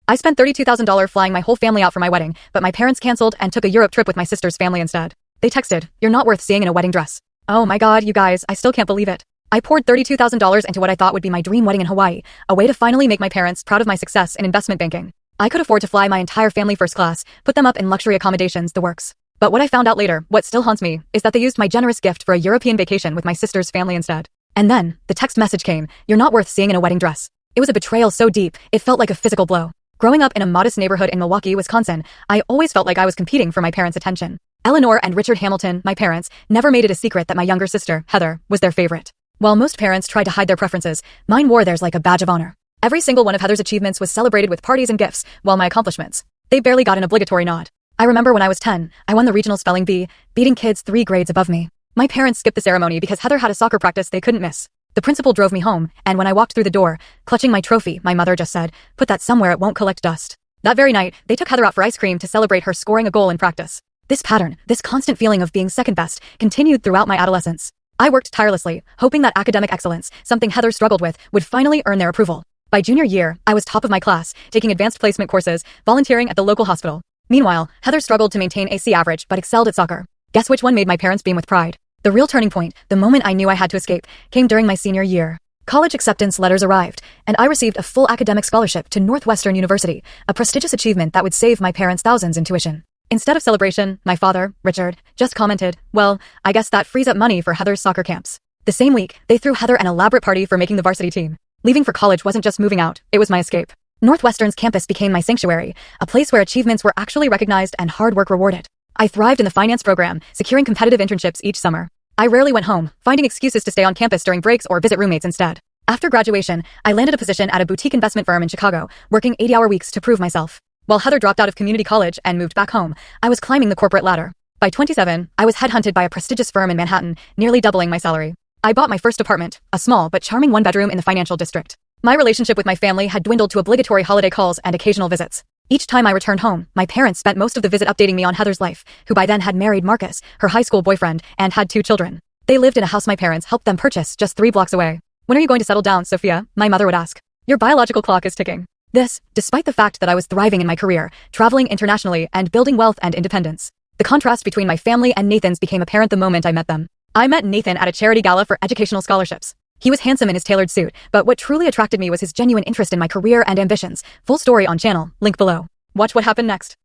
I spent $32,000 flying my whole family out for my wedding, but my parents canceled and took a Europe trip with my sister's family instead. They texted, "You're not worth seeing in a wedding dress." Oh my god, you guys, I still can't believe it. I poured $32,000 into what I thought would be my dream wedding in Hawaii, a way to finally make my parents proud of my success in investment banking. I could afford to fly my entire family first class, put them up in luxury accommodations, the works. But what I found out later, what still haunts me, is that they used my generous gift for a European vacation with my sister's family instead. And then, the text message came, "You're not worth seeing in a wedding dress." It was a betrayal so deep, it felt like a physical blow. Growing up in a modest neighborhood in Milwaukee, Wisconsin, I always felt like I was competing for my parents' attention. Eleanor and Richard Hamilton, my parents, never made it a secret that my younger sister, Heather, was their favorite. While most parents tried to hide their preferences, mine wore theirs like a badge of honor. Every single one of Heather's achievements was celebrated with parties and gifts, while my accomplishments, they barely got an obligatory nod. I remember when I was 10, I won the regional spelling bee, beating kids 3 grades above me. My parents skipped the ceremony because Heather had a soccer practice they couldn't miss. The principal drove me home, and when I walked through the door, clutching my trophy, my mother just said, "Put that somewhere it won't collect dust." That very night, they took Heather out for ice cream to celebrate her scoring a goal in practice. This pattern, this constant feeling of being second best, continued throughout my adolescence. I worked tirelessly, hoping that academic excellence, something Heather struggled with, would finally earn their approval. By junior year, I was top of my class, taking advanced placement courses, volunteering at the local hospital. Meanwhile, Heather struggled to maintain AC average but excelled at soccer. Guess which one made my parents beam with pride? The real turning point, the moment I knew I had to escape, came during my senior year. College acceptance letters arrived, and I received a full academic scholarship to Northwestern University, a prestigious achievement that would save my parents thousands in tuition. Instead of celebration, my father, Richard, just commented, "Well, I guess that frees up money for Heather's soccer camps." The same week, they threw Heather an elaborate party for making the varsity team. Leaving for college wasn't just moving out, it was my escape. Northwestern's campus became my sanctuary, a place where achievements were actually recognized and hard work rewarded. I thrived in the finance program, securing competitive internships each summer. I rarely went home, finding excuses to stay on campus during breaks or visit roommates instead. After graduation, I landed a position at a boutique investment firm in Chicago, working 80-hour weeks to prove myself. While Heather dropped out of community college and moved back home, I was climbing the corporate ladder. By 27, I was headhunted by a prestigious firm in Manhattan, nearly doubling my salary. I bought my first apartment, a small but charming one-bedroom in the financial district. My relationship with my family had dwindled to obligatory holiday calls and occasional visits. Each time I returned home, my parents spent most of the visit updating me on Heather's life, who by then had married Marcus, her high school boyfriend, and had 2 children. They lived in a house my parents helped them purchase just 3 blocks away. "When are you going to settle down, Sophia?" my mother would ask. "Your biological clock is ticking." This, despite the fact that I was thriving in my career, traveling internationally and building wealth and independence. The contrast between my family and Nathan's became apparent the moment I met them. I met Nathan at a charity gala for educational scholarships. He was handsome in his tailored suit, but what truly attracted me was his genuine interest in my career and ambitions. Full story on channel, link below. Watch what happened next.